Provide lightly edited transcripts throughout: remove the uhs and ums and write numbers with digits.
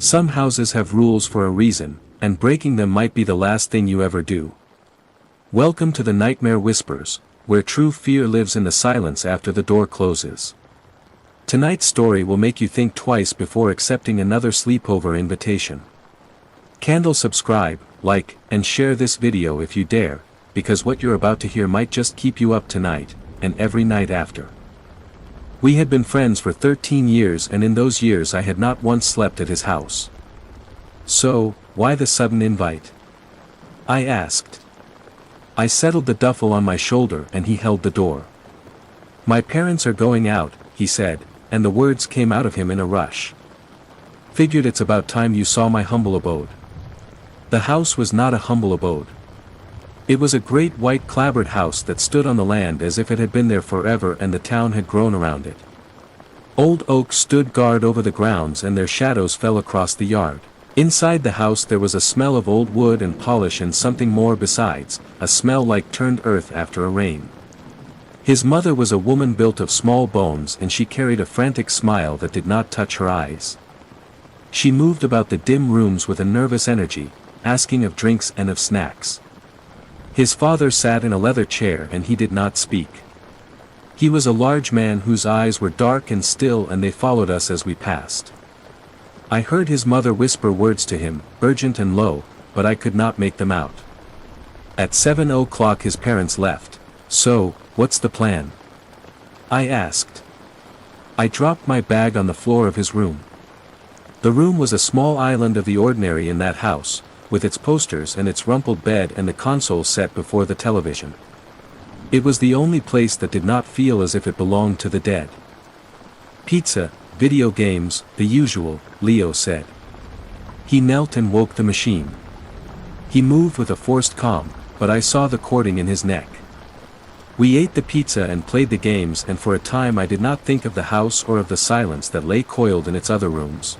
Some houses have rules for a reason, and breaking them might be the last thing you ever do. Welcome to the Nightmare Whispers, where true fear lives in the silence after the door closes. Tonight's story will make you think twice before accepting another sleepover invitation. Candle subscribe, like, and share this video if you dare, because what you're about to hear might just keep you up tonight, and every night after. We had been friends for 13 years, and in those years I had not once slept at his house. So, why the sudden invite? I asked. I settled the duffel on my shoulder and he held the door. My parents are going out, he said, and the words came out of him in a rush. Figured it's about time you saw my humble abode. The house was not a humble abode. It was a great white clapboard house that stood on the land as if it had been there forever and the town had grown around it. Old oaks stood guard over the grounds and their shadows fell across the yard. Inside the house there was a smell of old wood and polish and something more besides, a smell like turned earth after a rain. His mother was a woman built of small bones and she carried a frantic smile that did not touch her eyes. She moved about the dim rooms with a nervous energy, asking of drinks and of snacks. His father sat in a leather chair and he did not speak. He was a large man whose eyes were dark and still and they followed us as we passed. I heard his mother whisper words to him, urgent and low, but I could not make them out. At 7 o'clock his parents left. So, what's the plan? I asked. I dropped my bag on the floor of his room. The room was a small island of the ordinary in that house, with its posters and its rumpled bed and the console set before the television. It was the only place that did not feel as if it belonged to the dead. Pizza, video games, the usual, Leo said. He knelt and woke the machine. He moved with a forced calm, but I saw the cording in his neck. We ate the pizza and played the games, and for a time I did not think of the house or of the silence that lay coiled in its other rooms.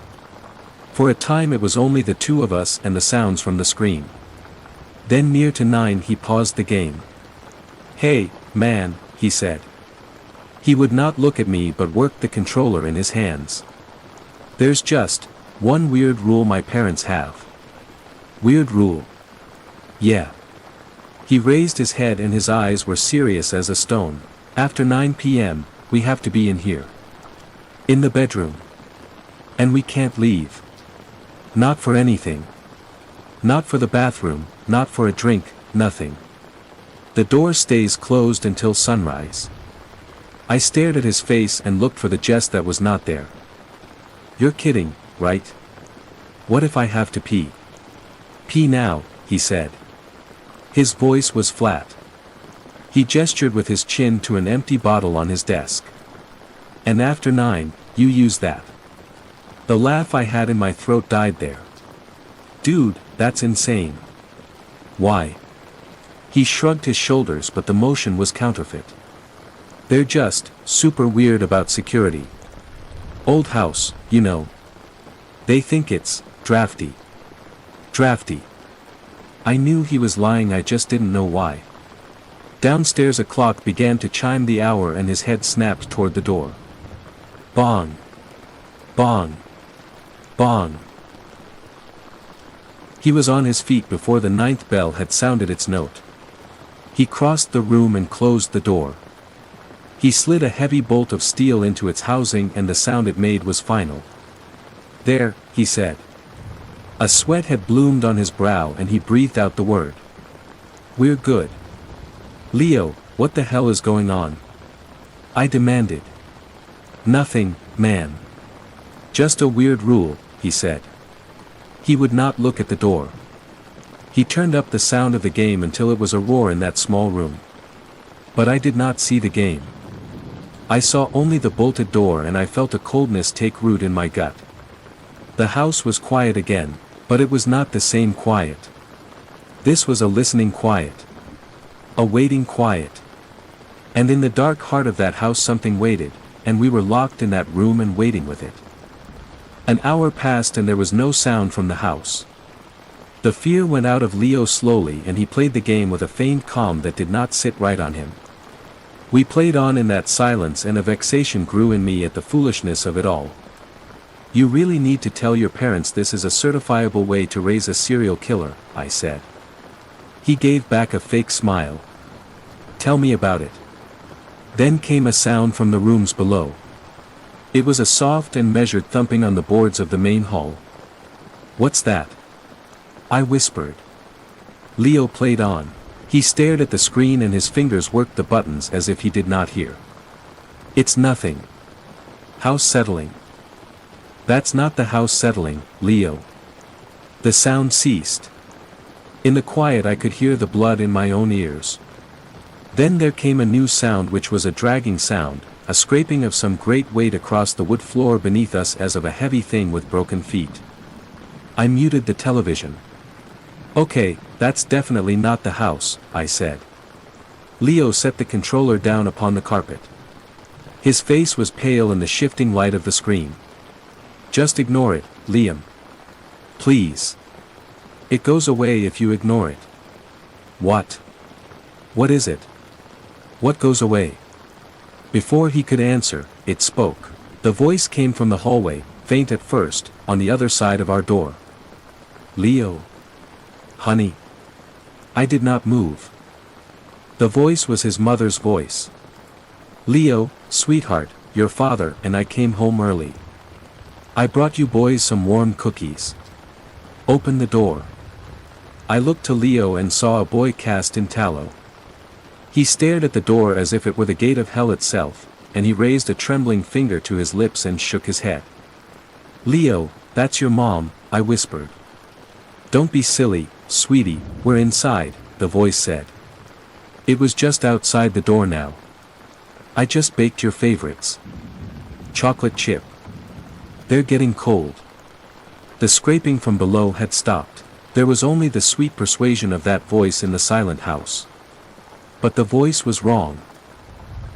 For a time it was only the two of us and the sounds from the screen. Then near to 9 he paused the game. "Hey, man," he said. He would not look at me but worked the controller in his hands. "There's just one weird rule my parents have." "Weird rule?" "Yeah." He raised his head and his eyes were serious as a stone. "After 9 p.m., we have to be in here. In the bedroom. And we can't leave. Not for anything. Not for the bathroom, not for a drink, nothing. The door stays closed until sunrise." I stared at his face and looked for the jest that was not there. "You're kidding, right? What if I have to pee?" "Pee now," he said. His voice was flat. He gestured with his chin to an empty bottle on his desk. "And after 9, you use that." The laugh I had in my throat died there. "Dude, that's insane." "Why?" He shrugged his shoulders, but the motion was counterfeit. "They're just super weird about security. Old house, you know. They think it's drafty." Drafty. I knew he was lying, I just didn't know why. Downstairs a clock began to chime the hour and his head snapped toward the door. Bong. Bong. Bong. He was on his feet before the 9th bell had sounded its note. He crossed the room and closed the door. He slid a heavy bolt of steel into its housing and the sound it made was final. "There," he said. A sweat had bloomed on his brow and he breathed out the word. "We're good." "Leo, what the hell is going on?" I demanded. "Nothing, man. Just a weird rule," he said. He would not look at the door. He turned up the sound of the game until it was a roar in that small room. But I did not see the game. I saw only the bolted door and I felt a coldness take root in my gut. The house was quiet again, but it was not the same quiet. This was a listening quiet. A waiting quiet. And in the dark heart of that house something waited, and we were locked in that room and waiting with it. An hour passed and there was no sound from the house. The fear went out of Leo slowly and he played the game with a feigned calm that did not sit right on him. We played on in that silence and a vexation grew in me at the foolishness of it all. You really need to tell your parents this is a certifiable way to raise a serial killer, I said. He gave back a fake smile. Tell me about it. Then came a sound from the rooms below. It was a soft and measured thumping on the boards of the main hall. What's that? I whispered. Leo played on. He stared at the screen and his fingers worked the buttons as if he did not hear. It's nothing. House settling. That's not the house settling, Leo. The sound ceased. In the quiet I could hear the blood in my own ears. Then there came a new sound, which was a dragging sound, a scraping of some great weight across the wood floor beneath us as of a heavy thing with broken feet. I muted the television. Okay, that's definitely not the house, I said. Leo set the controller down upon the carpet. His face was pale in the shifting light of the screen. Just ignore it, Liam. Please. It goes away if you ignore it. What? What is it? What goes away? Before he could answer, it spoke. The voice came from the hallway, faint at first, on the other side of our door. Leo. Honey. I did not move. The voice was his mother's voice. Leo, sweetheart, your father and I came home early. I brought you boys some warm cookies. Open the door. I looked to Leo and saw a boy cast in tallow. He stared at the door as if it were the gate of hell itself, and he raised a trembling finger to his lips and shook his head. Leo, that's your mom, I whispered. Don't be silly, sweetie, we're inside, the voice said. It was just outside the door now. I just baked your favorites. Chocolate chip. They're getting cold. The scraping from below had stopped. There was only the sweet persuasion of that voice in the silent house. But the voice was wrong.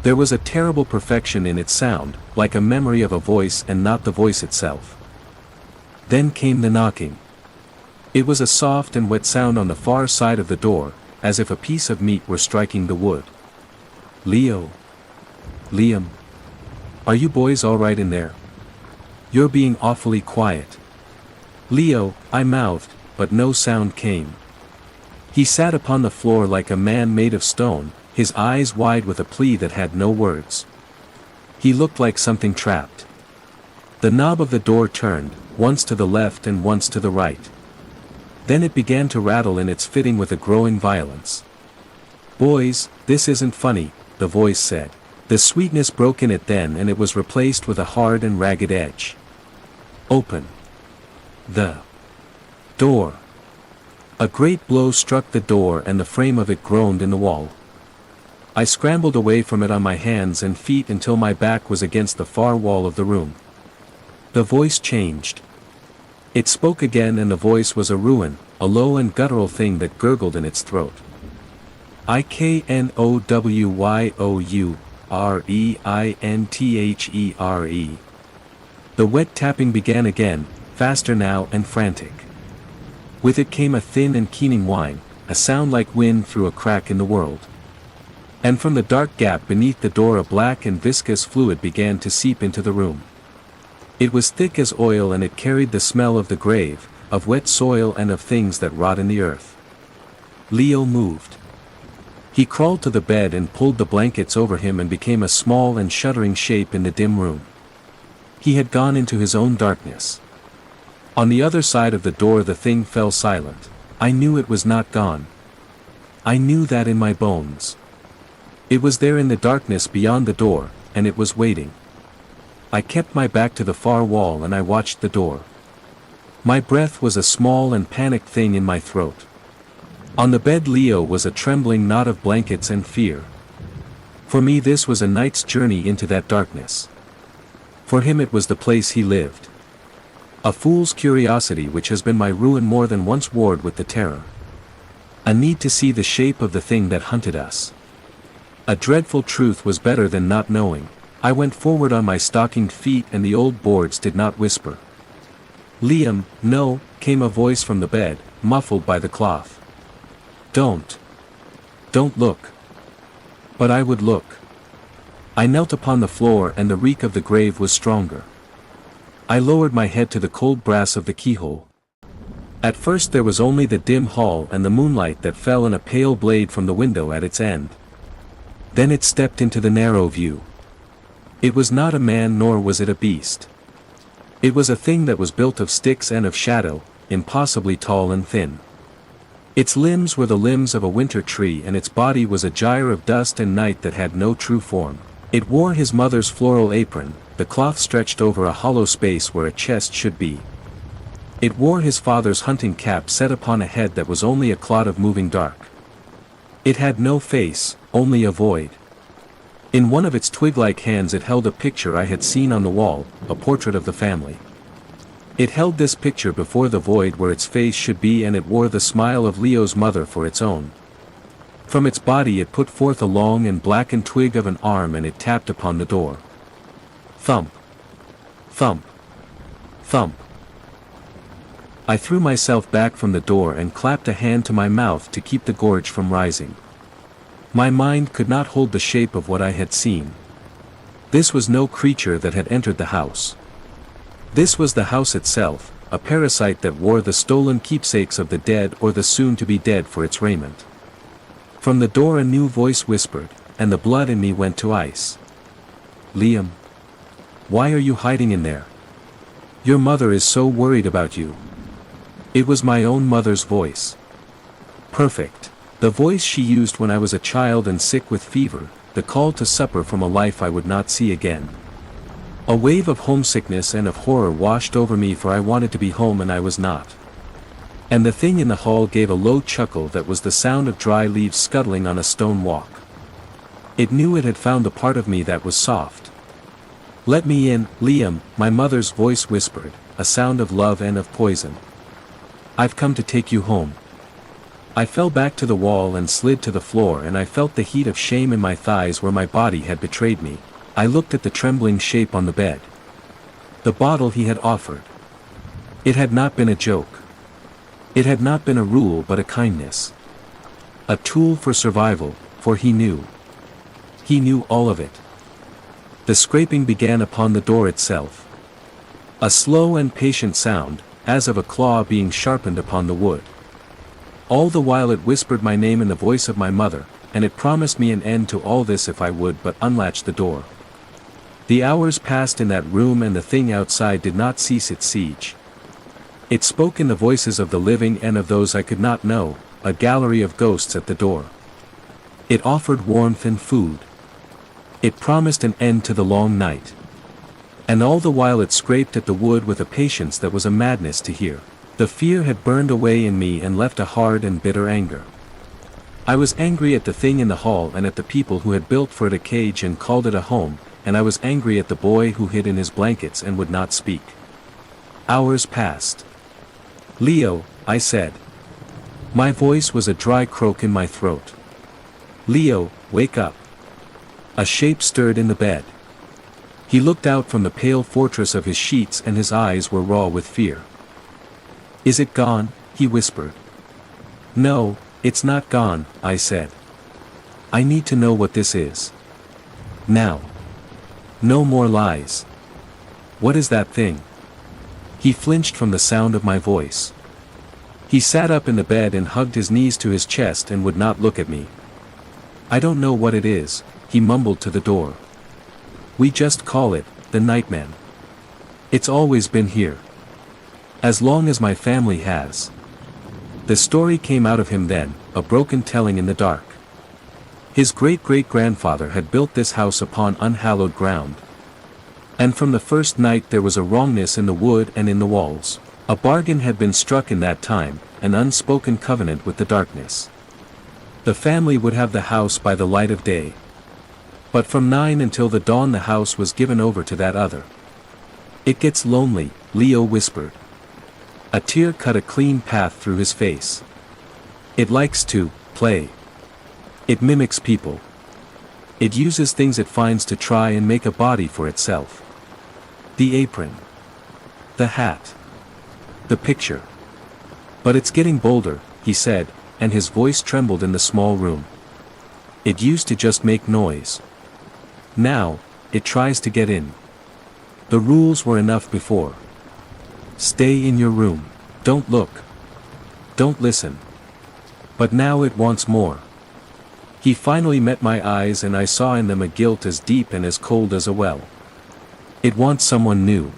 There was a terrible perfection in its sound, like a memory of a voice and not the voice itself. Then came the knocking. It was a soft and wet sound on the far side of the door, as if a piece of meat were striking the wood. Leo. Liam. Are you boys all right in there? You're being awfully quiet. Leo, I mouthed, but no sound came. He sat upon the floor like a man made of stone, his eyes wide with a plea that had no words. He looked like something trapped. The knob of the door turned, once to the left and once to the right. Then it began to rattle in its fitting with a growing violence. Boys, this isn't funny, the voice said. The sweetness broke in it then and it was replaced with a hard and ragged edge. Open the door. A great blow struck the door and the frame of it groaned in the wall. I scrambled away from it on my hands and feet until my back was against the far wall of the room. The voice changed. It spoke again and the voice was a ruin, a low and guttural thing that gurgled in its throat. Iknowyoure. The wet tapping began again, faster now and frantic. With it came a thin and keening whine, a sound like wind through a crack in the world. And from the dark gap beneath the door a black and viscous fluid began to seep into the room. It was thick as oil and it carried the smell of the grave, of wet soil and of things that rot in the earth. Leo moved. He crawled to the bed and pulled the blankets over him and became a small and shuddering shape in the dim room. He had gone into his own darkness. On the other side of the door the thing fell silent. I knew it was not gone. I knew that in my bones. It was there in the darkness beyond the door, and it was waiting. I kept my back to the far wall and I watched the door. My breath was a small and panicked thing in my throat. On the bed Leo was a trembling knot of blankets and fear. For me this was a night's journey into that darkness. For him it was the place he lived. A fool's curiosity which has been my ruin more than once warred with the terror. A need to see the shape of the thing that hunted us. A dreadful truth was better than not knowing. I went forward on my stockinged feet and the old boards did not whisper. Liam, no, came a voice from the bed, muffled by the cloth. Don't look. But I would look. I knelt upon the floor and the reek of the grave was stronger. I lowered my head to the cold brass of the keyhole. At first there was only the dim hall and the moonlight that fell in a pale blade from the window at its end. Then it stepped into the narrow view. It was not a man nor was it a beast. It was a thing that was built of sticks and of shadow, impossibly tall and thin. Its limbs were the limbs of a winter tree and its body was a gyre of dust and night that had no true form. It wore his mother's floral apron, the cloth stretched over a hollow space where a chest should be. It wore his father's hunting cap set upon a head that was only a clot of moving dark. It had no face, only a void. In one of its twig-like hands it held a picture I had seen on the wall, a portrait of the family. It held this picture before the void where its face should be and it wore the smile of Leo's mother for its own. From its body it put forth a long and blackened twig of an arm and it tapped upon the door. Thump. Thump. Thump. I threw myself back from the door and clapped a hand to my mouth to keep the gorge from rising. My mind could not hold the shape of what I had seen. This was no creature that had entered the house. This was the house itself, a parasite that wore the stolen keepsakes of the dead or the soon-to-be dead for its raiment. From the door a new voice whispered, and the blood in me went to ice. Liam. Why are you hiding in there? Your mother is so worried about you. It was my own mother's voice. Perfect. The voice she used when I was a child and sick with fever, the call to supper from a life I would not see again. A wave of homesickness and of horror washed over me for I wanted to be home and I was not. And the thing in the hall gave a low chuckle that was the sound of dry leaves scuttling on a stone walk. It knew it had found the part of me that was soft. Let me in, Liam, my mother's voice whispered, a sound of love and of poison. I've come to take you home. I fell back to the wall and slid to the floor and I felt the heat of shame in my thighs where my body had betrayed me. I looked at the trembling shape on the bed. The bottle he had offered. It had not been a joke. It had not been a rule but a kindness. A tool for survival, for he knew. He knew all of it. The scraping began upon the door itself. A slow and patient sound, as of a claw being sharpened upon the wood. All the while it whispered my name in the voice of my mother, and it promised me an end to all this if I would but unlatch the door. The hours passed in that room and the thing outside did not cease its siege. It spoke in the voices of the living and of those I could not know, a gallery of ghosts at the door. It offered warmth and food. It promised an end to the long night. And all the while it scraped at the wood with a patience that was a madness to hear. The fear had burned away in me and left a hard and bitter anger. I was angry at the thing in the hall and at the people who had built for it a cage and called it a home, and I was angry at the boy who hid in his blankets and would not speak. Hours passed. Leo, I said. My voice was a dry croak in my throat. Leo, wake up. A shape stirred in the bed. He looked out from the pale fortress of his sheets and his eyes were raw with fear. Is it gone? He whispered. No, it's not gone, I said. I need to know what this is. Now. No more lies. What is that thing? He flinched from the sound of my voice. He sat up in the bed and hugged his knees to his chest and would not look at me. I don't know what it is, he mumbled to the door. We just call it, the Nightman. It's always been here. As long as my family has. The story came out of him then, a broken telling in the dark. His great-great-grandfather had built this house upon unhallowed ground. And from the first night there was a wrongness in the wood and in the walls. A bargain had been struck in that time, an unspoken covenant with the darkness. The family would have the house by the light of day. But from 9 until the dawn the house was given over to that other. It gets lonely, Leo whispered. A tear cut a clean path through his face. It likes to play. It mimics people. It uses things it finds to try and make a body for itself. The apron. The hat. The picture. But it's getting bolder, he said, and his voice trembled in the small room. It used to just make noise. Now, it tries to get in. The rules were enough before. Stay in your room. Don't look. Don't listen. But now it wants more. He finally met my eyes and I saw in them a guilt as deep and as cold as a well. It wants someone new.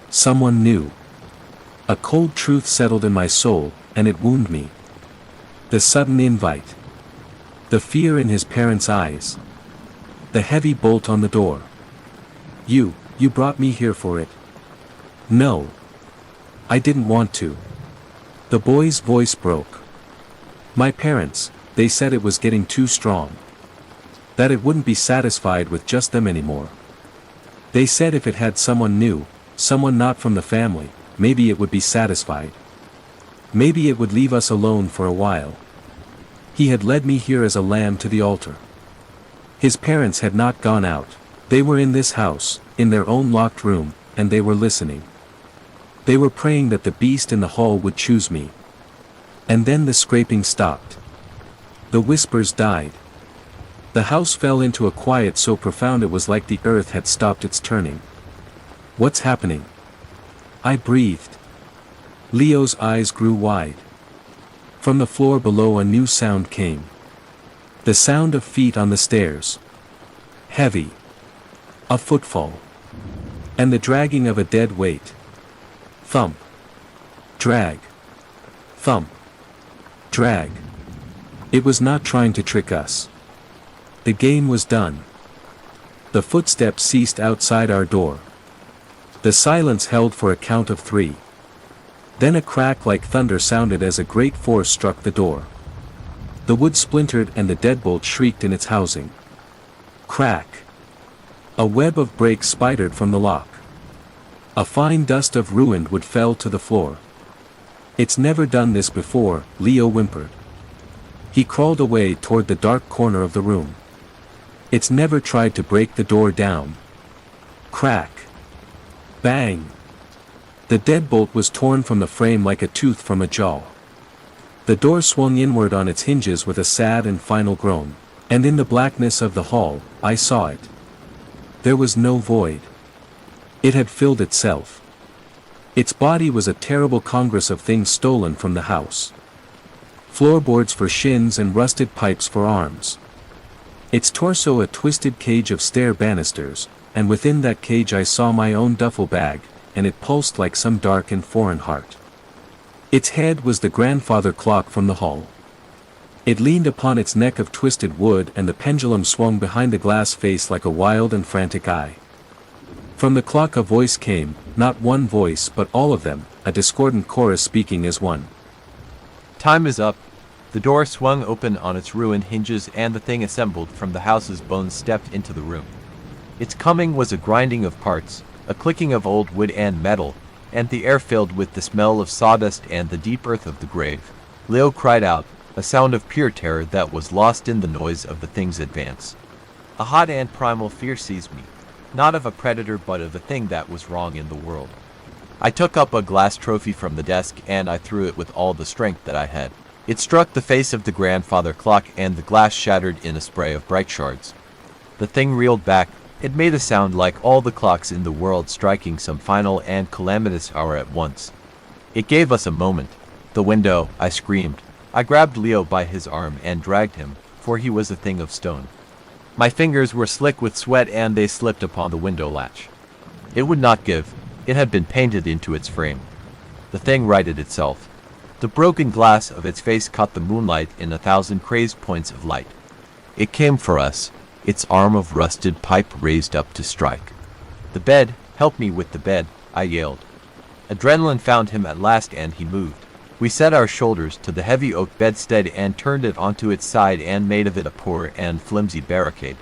Someone new. A cold truth settled in my soul, and it wounded me. The sudden invite. The fear in his parents' eyes. The heavy bolt on the door. You brought me here for it. No. I didn't want to. The boy's voice broke. My parents, they said it was getting too strong. That it wouldn't be satisfied with just them anymore. They said if it had someone new, someone not from the family, maybe it would be satisfied. Maybe it would leave us alone for a while. He had led me here as a lamb to the altar. His parents had not gone out. They were in this house, in their own locked room, and they were listening. They were praying that the beast in the hall would choose me. And then the scraping stopped. The whispers died. The house fell into a quiet so profound it was like the earth had stopped its turning. What's happening? I breathed. Leo's eyes grew wide. From the floor below a new sound came. The sound of feet on the stairs. Heavy. A footfall. And the dragging of a dead weight. Thump. Drag. Thump. Drag. It was not trying to trick us. The game was done. The footsteps ceased outside our door. The silence held for a count of 3. Then a crack like thunder sounded as a great force struck the door. The wood splintered and the deadbolt shrieked in its housing. Crack. A web of breaks spidered from the lock. A fine dust of ruined wood fell to the floor. It's never done this before, Leo whimpered. He crawled away toward the dark corner of the room. It's never tried to break the door down. Crack. Bang. The deadbolt was torn from the frame like a tooth from a jaw. The door swung inward on its hinges with a sad and final groan, and in the blackness of the hall, I saw it. There was no void. It had filled itself. Its body was a terrible congress of things stolen from the house. Floorboards for shins and rusted pipes for arms. Its torso a twisted cage of stair banisters, and within that cage I saw my own duffel bag, and it pulsed like some dark and foreign heart. Its head was the grandfather clock from the hall. It leaned upon its neck of twisted wood and the pendulum swung behind the glass face like a wild and frantic eye. From the clock a voice came, not one voice but all of them, a discordant chorus speaking as one. Time is up. The door swung open on its ruined hinges and the thing assembled from the house's bones stepped into the room. Its coming was a grinding of parts, a clicking of old wood and metal, and the air filled with the smell of sawdust and the deep earth of the grave. Leo cried out, a sound of pure terror that was lost in the noise of the thing's advance. A hot and primal fear seized me, not of a predator but of a thing that was wrong in the world. I took up a glass trophy from the desk and I threw it with all the strength that I had. It struck the face of the grandfather clock and the glass shattered in a spray of bright shards. The thing reeled back. It made a sound like all the clocks in the world striking some final and calamitous hour at once. It gave us a moment. The window, I screamed. I grabbed Leo by his arm and dragged him, for he was a thing of stone. My fingers were slick with sweat and they slipped upon the window latch. It would not give. It had been painted into its frame. The thing righted itself. The broken glass of its face caught the moonlight in 1,000 crazed points of light. It came for us, its arm of rusted pipe raised up to strike. The bed, help me with the bed, I yelled. Adrenaline found him at last and he moved. We set our shoulders to the heavy oak bedstead and turned it onto its side and made of it a poor and flimsy barricade.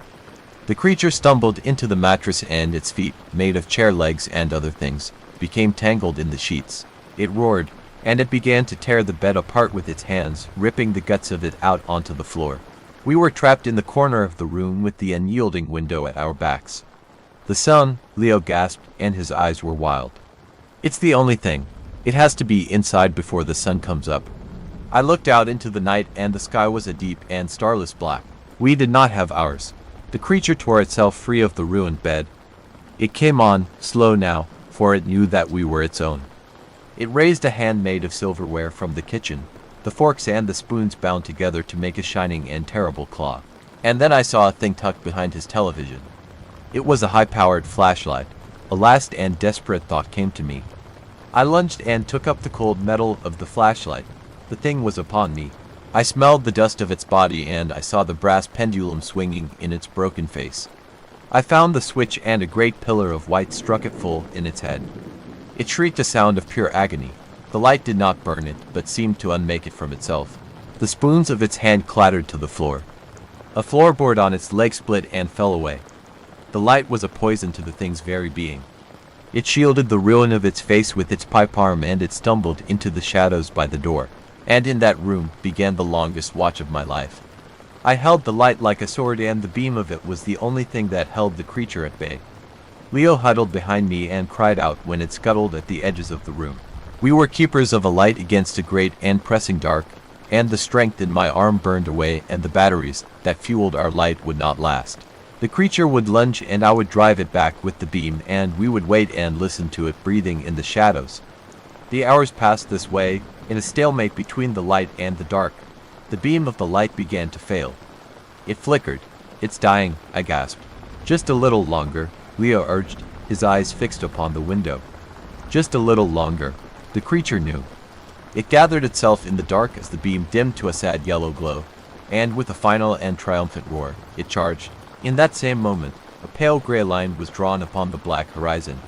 The creature stumbled into the mattress and its feet, made of chair legs and other things, became tangled in the sheets. It roared, and it began to tear the bed apart with its hands, ripping the guts of it out onto the floor. We were trapped in the corner of the room with the unyielding window at our backs. The sun, Leo gasped, and his eyes were wild. It's the only thing. It has to be inside before the sun comes up. I looked out into the night and the sky was a deep and starless black. We did not have ours. The creature tore itself free of the ruined bed. It came on, slow now, for it knew that we were its own. It raised a hand made of silverware from the kitchen, the forks and the spoons bound together to make a shining and terrible claw. And then I saw a thing tucked behind his television. It was a high-powered flashlight. A last and desperate thought came to me. I lunged and took up the cold metal of the flashlight. The thing was upon me. I smelled the dust of its body and I saw the brass pendulum swinging in its broken face. I found the switch and a great pillar of white struck it full in its head. It shrieked a sound of pure agony. The light did not burn it, but seemed to unmake it from itself. The spoons of its hand clattered to the floor. A floorboard on its leg split and fell away. The light was a poison to the thing's very being. It shielded the ruin of its face with its pipe arm and it stumbled into the shadows by the door. And in that room began the longest watch of my life. I held the light like a sword and the beam of it was the only thing that held the creature at bay. Leo huddled behind me and cried out when it scuttled at the edges of the room. We were keepers of a light against a great and pressing dark, and the strength in my arm burned away and the batteries that fueled our light would not last. The creature would lunge and I would drive it back with the beam and we would wait and listen to it breathing in the shadows. The hours passed this way, in a stalemate between the light and the dark. The beam of the light began to fail. It flickered. It's dying, I gasped. Just a little longer, Leo urged, his eyes fixed upon the window. Just a little longer. The creature knew. It gathered itself in the dark as the beam dimmed to a sad yellow glow, and with a final and triumphant roar, it charged. In that same moment, a pale gray line was drawn upon the black horizon.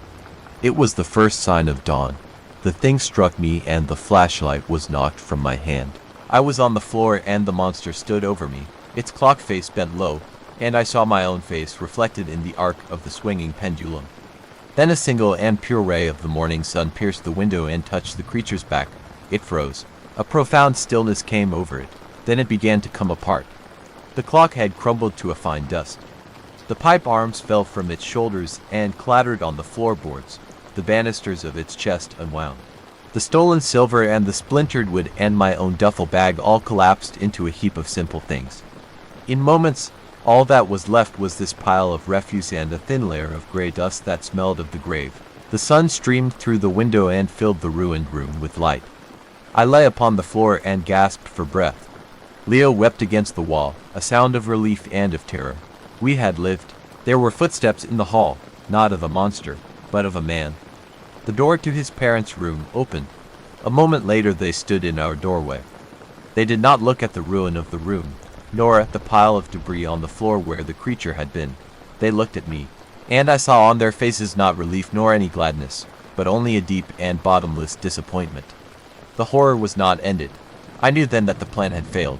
It was the first sign of dawn. The thing struck me and the flashlight was knocked from my hand. I was on the floor and the monster stood over me, its clock face bent low, and I saw my own face reflected in the arc of the swinging pendulum. Then a single and pure ray of the morning sun pierced the window and touched the creature's back. It froze. A profound stillness came over it. Then it began to come apart. The clock had crumbled to a fine dust. The pipe arms fell from its shoulders and clattered on the floorboards. The banisters of its chest unwound. The stolen silver and the splintered wood and my own duffel bag all collapsed into a heap of simple things. In moments, all that was left was this pile of refuse and a thin layer of gray dust that smelled of the grave. The sun streamed through the window and filled the ruined room with light. I lay upon the floor and gasped for breath. Leo wept against the wall, a sound of relief and of terror. We had lived. There were footsteps in the hall, not of a monster, but of a man. The door to his parents' room opened. A moment later they stood in our doorway. They did not look at the ruin of the room, nor at the pile of debris on the floor where the creature had been. They looked at me, and I saw on their faces not relief nor any gladness, but only a deep and bottomless disappointment. The horror was not ended. I knew then that the plan had failed.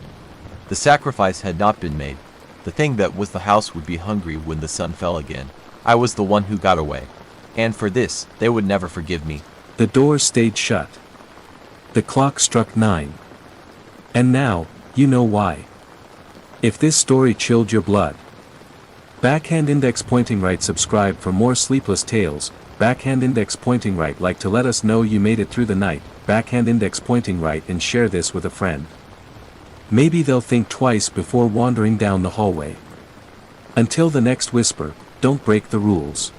The sacrifice had not been made. The thing that was the house would be hungry when the sun fell again. I was the one who got away. And for this, they would never forgive me. The door stayed shut. The clock struck 9. And now, you know why. If this story chilled your blood. Backhand index pointing right. Subscribe for more sleepless tales. Backhand index pointing right. Like to let us know you made it through the night. Backhand index pointing right and share this with a friend. Maybe they'll think twice before wandering down the hallway. Until the next whisper, don't break the rules.